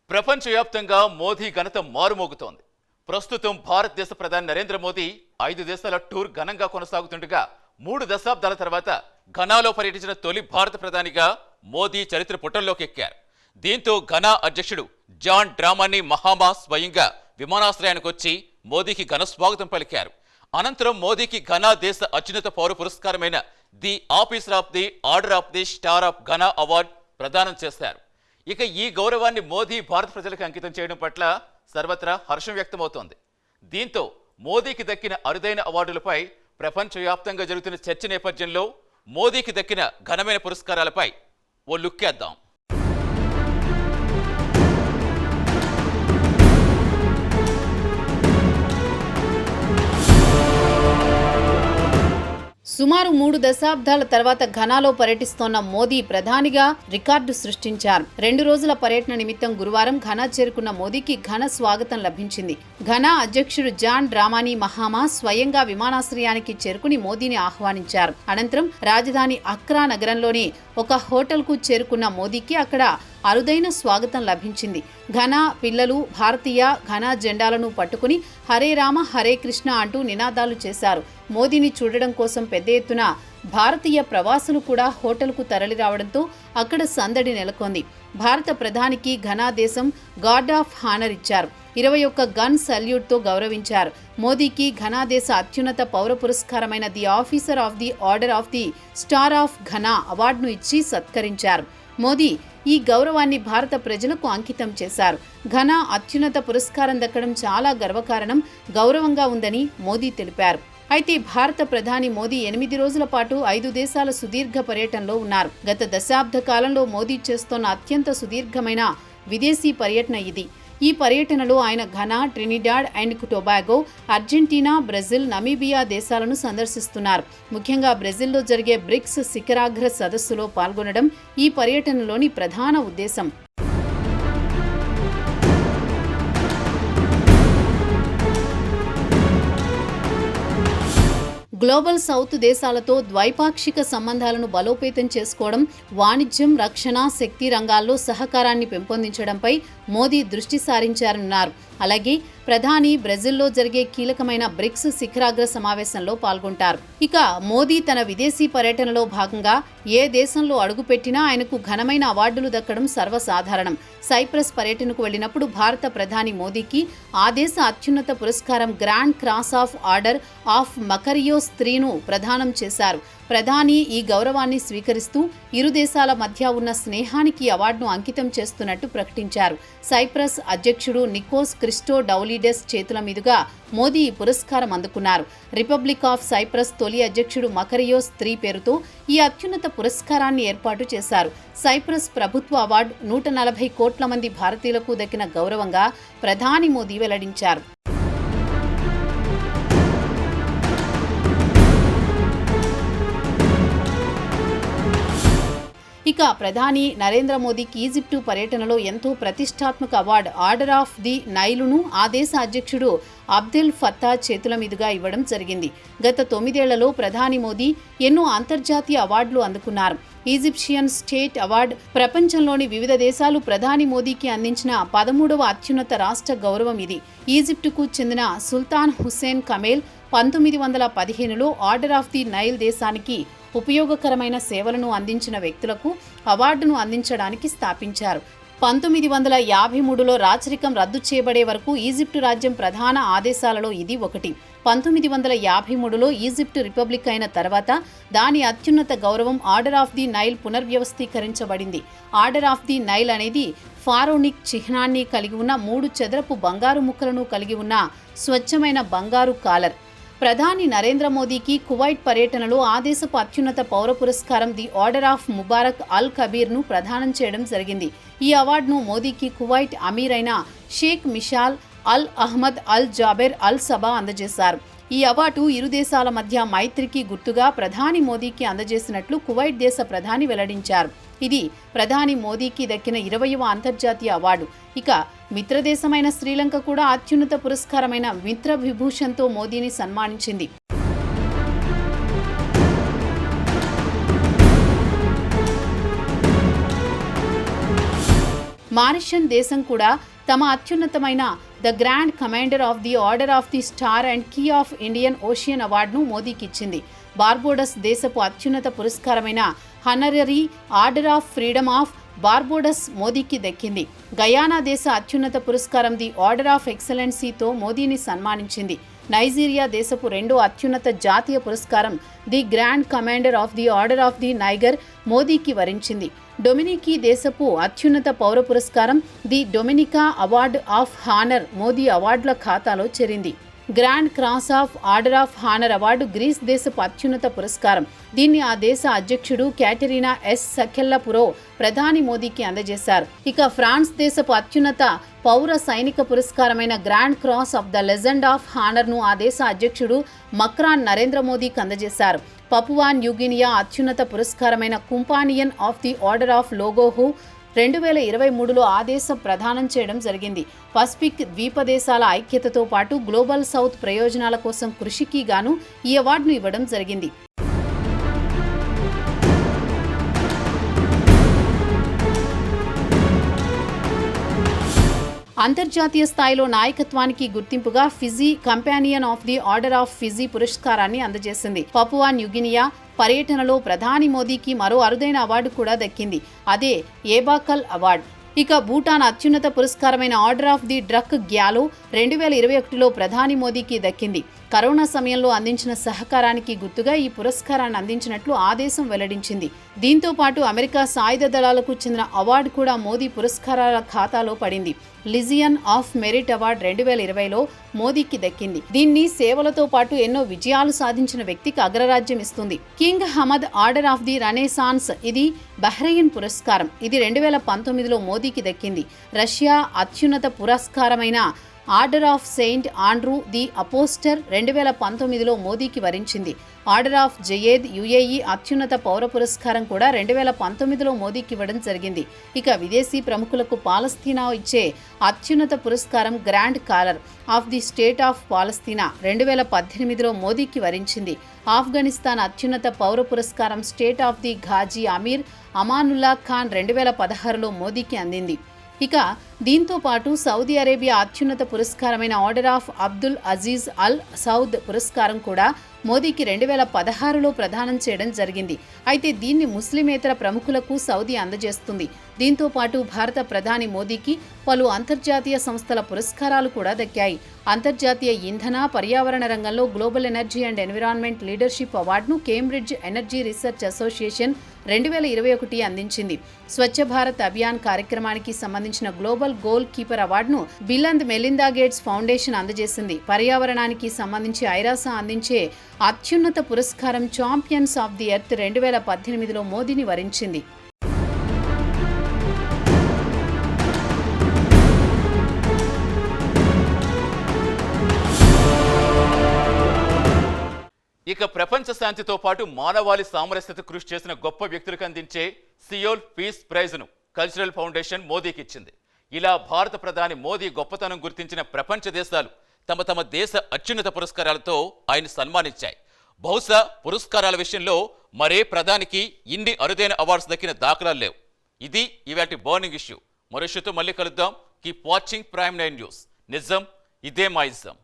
ప్రపంచవ్యాప్తంగా మోదీ ఘనత మారుమోగుతోంది. ప్రస్తుతం భారతదేశ ప్రధాని నరేంద్ర మోదీ 5 దేశాల టూర్ ఘనంగా కొనసాగుతుండగా 3 దశాబ్దాల తర్వాత ఘనాలో పర్యటించిన తొలి భారత ప్రధానిగా మోదీ చరిత్ర పుటల్లోకి ఎక్కారు. దీంతో ఘనా అధ్యక్షుడు జాన్ డ్రామానీ మహామా స్వయంగా విమానాశ్రయానికి వచ్చి మోదీకి ఘన స్వాగతం పలికారు. అనంతరం మోదీకి ఘనా దేశ అత్యున్నత పౌర పురస్కారమైన the Officer of the order of the Star of Ghana award ప్రదానం చేశారు. ఇక ఈ గౌరవాన్ని మోదీ భారత ప్రజలకు అంకితం చేయడం పట్ల సర్వత్రా హర్షం వ్యక్తమవుతోంది. దీంతో మోదీకి దక్కిన అరుదైన అవార్డులపై ప్రపంచవ్యాప్తంగా జరుగుతున్న చర్చ నేపథ్యంలో మోదీకి దక్కిన ఘనమైన పురస్కారాలపై ఓ లుక్కేద్దాం. సుమారు 3 దశాబ్దాల తర్వాత ఘనాలో పర్యటిస్తోన్న మోదీ ప్రధానిగా రికార్డు సృష్టించారు. 2 రోజుల పర్యటన నిమిత్తం గురువారం ఘనా చేరుకున్న మోదీకి ఘన స్వాగతం లభించింది. ఘనా అధ్యక్షుడు జాన్ డ్రామానీ మహామా స్వయంగా విమానాశ్రయానికి చేరుకుని మోదీని ఆహ్వానించారు. అనంతరం రాజధాని అక్రా నగరంలోని ఒక హోటల్కు చేరుకున్న మోదీకి అక్కడ అరుదైన స్వాగతం లభించింది. ఘనా పిల్లలు భారతీయ ఘనా జెండాలను పట్టుకుని హరే రామ హరే కృష్ణ అంటూ నినాదాలు చేశారు. మోదీని చూడడం కోసం పెద్ద ఎత్తున భారతీయ ప్రవాసులు కూడా హోటల్కు తరలిరావడంతో అక్కడ సందడి నెలకొంది. భారత ప్రధానికి ఘనా దేశం గార్డ్ ఆఫ్ హానర్ ఇచ్చారు. 21 గన్ సల్యూట్తో గౌరవించారు. మోదీకి ఘనా దేశ అత్యున్నత పౌర పురస్కారమైన the Officer of the order of the Star of Ghana అవార్డును ఇచ్చి సత్కరించారు. మోదీ ఈ గౌరవాన్ని భారత ప్రజలకు అంకితం చేశారు. ఘనా అత్యున్నత పురస్కారం దక్కడం చాలా గర్వకారణం, గౌరవంగా ఉందని మోదీ తెలిపారు. అయితే భారత ప్రధాని మోదీ 8 రోజుల పాటు 5 దేశాల సుదీర్ఘ పర్యటనలో ఉన్నారు. గత దశాబ్ద కాలంలో మోదీ చేస్తోన్న అత్యంత సుదీర్ఘమైన విదేశీ పర్యటన ఇది. ఈ పర్యటనలో ఆయన Ghana, Trinidad and Tobago, Argentina, Brazil, Namibia దేశాలను సందర్శిస్తున్నారు. ముఖ్యంగా బ్రెజిల్లో జరిగే బ్రిక్స్ శిఖరాగ్ర సదస్సులో పాల్గొనడం ఈ పర్యటనలోని ప్రధాన ఉద్దేశం. గ్లోబల్ సౌత్ దేశాలతో ద్వైపాక్షిక సంబంధాలను బలోపేతం చేసుకోవడం, వాణిజ్యం, రక్షణ, శక్తి రంగాల్లో సహకారాన్ని పెంపొందించడంపై మోదీ దృష్టి సారించారన్నారు. అలాగే ప్రధాని బ్రెజిల్లో జరిగే కీలకమైన బ్రిక్స్ శిఖరాగ్ర సమావేశంలో పాల్గొంటారు. ఇక మోదీ తన విదేశీ పర్యటనలో భాగంగా ఏ దేశంలో అడుగుపెట్టినా ఆయనకు ఘనమైన అవార్డులు దక్కడం సర్వసాధారణం. సైప్రస్ పర్యటనకు వెళ్లినప్పుడు భారత ప్రధాని మోదీకి ఆ దేశ అత్యున్నత పురస్కారం Grand cross of order of Makarios IIIను ప్రదానం చేశారు. ప్రధాని ఈ గౌరవాన్ని స్వీకరిస్తూ ఇరు దేశాల మధ్య ఉన్న స్నేహానికి అవార్డును అంకితం చేస్తున్నట్టు ప్రకటించారు. సైప్రస్ అధ్యక్షుడు నికోస్ క్రిస్టోడౌలిడెస్ చేతుల మీదుగా మోదీ ఈ పురస్కారం అందుకున్నారు. రిపబ్లిక్ ఆఫ్ సైప్రస్ తొలి అధ్యక్షుడు మకరియోస్ III పేరుతో ఈ అత్యున్నత పురస్కారాన్ని ఏర్పాటు చేశారు. సైప్రస్ ప్రభుత్వ అవార్డు 140 కోట్ల మంది భారతీయులకు దక్కిన గౌరవంగా ప్రధాని మోదీ వెల్లడించారు. ఇక ప్రధాని నరేంద్ర మోదీకి ఈజిప్టు పర్యటనలో ఎంతో ప్రతిష్టాత్మక అవార్డు ఆర్డర్ ఆఫ్ ది నైలును ఆ దేశ అధ్యక్షుడు అబ్దెల్ ఫత్తా చేతుల మీదుగా ఇవ్వడం జరిగింది. గత 9 ఏళ్లలో ప్రధాని మోదీ ఎన్నో అంతర్జాతీయ అవార్డులు అందుకున్నారు. ఈజిప్షియన్ స్టేట్ అవార్డు ప్రపంచంలోని వివిధ దేశాలు ప్రధాని మోదీకి అందించిన 13వ అత్యున్నత రాష్ట్ర గౌరవం ఇది. ఈజిప్టుకు చెందిన సుల్తాన్ హుస్సేన్ కమేల్ 1915లో ఆర్డర్ ఆఫ్ ది నైల్ దేశానికి ఉపయోగకరమైన సేవలను అందించిన వ్యక్తులకు అవార్డును అందించడానికి స్థాపించారు. 1953లో రాచరికం రద్దు చేయబడే వరకు ఈజిప్టు రాజ్యం ప్రధాన ఆదేశాలలో ఇది ఒకటి. 1953లో ఈజిప్టు రిపబ్లిక్ అయిన తర్వాత దాని అత్యున్నత గౌరవం ఆర్డర్ ఆఫ్ ది నైల్ పునర్వ్యవస్థీకరించబడింది. ఆర్డర్ ఆఫ్ ది నైల్ అనేది ఫారోనిక్ చిహ్నాన్ని కలిగి ఉన్న 3 చదరపు బంగారు ముక్కలను కలిగి ఉన్న స్వచ్ఛమైన బంగారు కాలర్. ప్రధాని నరేంద్ర మోదీకి కువైట్ పర్యటనలో ఆ దేశపు అత్యున్నత పౌర పురస్కారం ది ఆర్డర్ ఆఫ్ ముబారక్ అల్ కబీర్ను ప్రదానం చేయడం జరిగింది. ఈ అవార్డును మోదీకి కువైట్ అమీర్ అయిన షేక్ మిషాల్ అల్ అహ్మద్ అల్ జాబెర్ అల్ సబా అందజేశారు. ఈ అవార్డు ఇరు దేశాల మధ్య మైత్రికి గుర్తుగా ప్రధాని మోదీకి అందజేసినట్లు కువైట్ దేశ ప్రధాని వెల్లడించారు. ఇది ప్రధాని మోదీకి దక్కిన 20వ అంతర్జాతీయ అవార్డు. ఇక మిత్రదేశమైన శ్రీలంక కూడా అత్యున్నత పురస్కారమైన మిత్ర విభూషణ్తో మోదీని సన్మానించింది. మారిషన్ దేశం కూడా తమ అత్యున్నతమైన the grand commander of the order of the star and key of Indian ocean అవార్డును మోదీకి ఇచ్చింది. బార్బోడస్ దేశపు అత్యున్నత పురస్కారమైన honorary order of freedom of Barbados మోదీకి దక్కింది. గయానా దేశ అత్యున్నత పురస్కారం ది ఆర్డర్ ఆఫ్ ఎక్సలెన్సీతో మోదీని సన్మానించింది. నైజీరియా దేశపు రెండో అత్యున్నత జాతీయ పురస్కారం the grand commander of the order of the Niger మోదీకి వరించింది. డొమినికీ దేశపు అత్యున్నత పౌర పురస్కారం the Dominica award of honour Modi అవార్డుల ఖాతాలో చేరింది. Grand cross of order of honour award Greece దేశపు అత్యున్నత పురస్కారం. దీన్ని ఆ దేశ అధ్యక్షుడు క్యాటరీనా ఎస్ సకెల్లపురో ప్రధాని మోదీకి అందజేశారు. ఇక ఫ్రాన్స్ దేశపు అత్యున్నత పౌర సైనిక పురస్కారమైన Grand cross of the Legend of హానర్ను ఆ దేశ అధ్యక్షుడు మక్రాన్ నరేంద్ర మోదీకి అందజేశారు. పపువా న్యూగినియా అత్యున్నత పురస్కారమైన Companion of the order of Logohu 2023లో ఆ దేశం ప్రదానం చేయడం జరిగింది. పసిఫిక్ ద్వీపదేశాల ఐక్యతతో పాటు గ్లోబల్ సౌత్ ప్రయోజనాల కోసం కృషికి గాను ఈ అవార్డును ఇవ్వడం జరిగింది. అంతర్జాతీయ స్థాయిలో నాయకత్వానికి గుర్తింపుగా Fiji companion of the order of Fiji పురస్కారాన్ని అందజేసింది. పపువా న్యూగినియా పర్యటనలో ప్రధాని మోదీకి మరో అరుదైన అవార్డు కూడా దక్కింది. అదే ఏబాకల్ అవార్డు. ఇక భూటాన్ అత్యున్నత పురస్కారమైన ఆర్డర్ ఆఫ్ ది డ్రక్ గ్యాలో 2021లో ప్రధాని మోదీకి దక్కింది. కరోనా సమయంలో అందించిన సహకారానికి గుర్తుగా ఈ పురస్కారాన్ని అందించినట్లు ఆ దేశం వెల్లడించింది. దీంతో పాటు అమెరికా సాయుధ దళాలకు చెందిన అవార్డు కూడా మోదీ పురస్కారాల ఖాతాలో పడింది. లిజియన్ ఆఫ్ మెరిట్ అవార్డు 2020లో మోదీకి దక్కింది. దీన్ని సేవలతో పాటు ఎన్నో విజయాలు సాధించిన వ్యక్తికి అగ్రరాజ్యం ఇస్తుంది. King Hamad Order of the Renaissance ఇది బహ్రెయిన్ పురస్కారం. ఇది 2019లో మోదీకి దక్కింది. రష్యా అత్యున్నత పురస్కారమైన Order of Saint Andrew the Apostle 2019లో మోదీకి వరించింది. ఆర్డర్ ఆఫ్ జయేద్ యుఏఈ అత్యున్నత పౌర పురస్కారం కూడా 2019లో మోదీకి ఇవ్వడం జరిగింది. ఇక విదేశీ ప్రముఖులకు పాలస్తీనా ఇచ్చే అత్యున్నత పురస్కారం Grand Collar of the State of Palestine 2018లో మోదీకి వరించింది. ఆఫ్ఘనిస్తాన్ అత్యున్నత పౌర పురస్కారం State of the Ghazi Amir Amanullah Khan 2016లో మోదీకి అందింది. ఇక దీంతో పాటు సౌదీ అరేబియా అత్యున్నత పురస్కారమైన Order of Abdul Aziz Al Saud పురస్కారం కూడా మోదీకి 2016లో ప్రదానం చేయడం జరిగింది. అయితే దీన్ని ముస్లిమేతర ప్రముఖులకు సౌదీ అందజేస్తుంది. దీంతో పాటు భారత ప్రధాని మోదీకి పలు అంతర్జాతీయ సంస్థల పురస్కారాలు కూడా దక్కాయి. అంతర్జాతీయ ఇంధన పర్యావరణ రంగంలో Global Energy and Environment Leadership అవార్డును కేంబ్రిడ్జ్ ఎనర్జీ రీసెర్చ్ అసోసియేషన్ 2021 అందించింది. స్వచ్ఛ భారత్ అభియాన్ కార్యక్రమానికి సంబంధించిన గ్లోబల్ గోల్ కీపర్ అవార్డును Bill and Melinda Gates Foundation అందజేసింది. పర్యావరణానికి సంబంధించి ఐరాసా అందించే అత్యున్నత పురస్కారం ఛాంపియన్స్ ఆఫ్ ది ఎర్త్ 2018లో మోదీని వరించింది. ఇక ప్రపంచ శాంతితో పాటు మానవాళి సామరస్యత కృషి చేసిన గొప్ప వ్యక్తులకు అందించే సియోల్ పీస్ ప్రైజ్ను కల్చరల్ ఫౌండేషన్ మోదీకి ఇచ్చింది. ఇలా భారత ప్రధాని మోదీ గొప్పతనం గుర్తించిన ప్రపంచ దేశాలు తమ తమ దేశ అత్యున్నత పురస్కారాలతో ఆయన సన్మానించాయి. బహుశా పురస్కారాల విషయంలో మరే ప్రధానికి ఇన్ని అరుదైన అవార్డ్స్ దక్కిన దాఖలాలు లేవు. ఇది ఇవాటి బర్నింగ్ ఇష్యూ. మరో ఇష్యూతో మళ్ళీ కలుద్దాం. Keep watching prime 9 news. నిజం ఇదే మా ఇజం.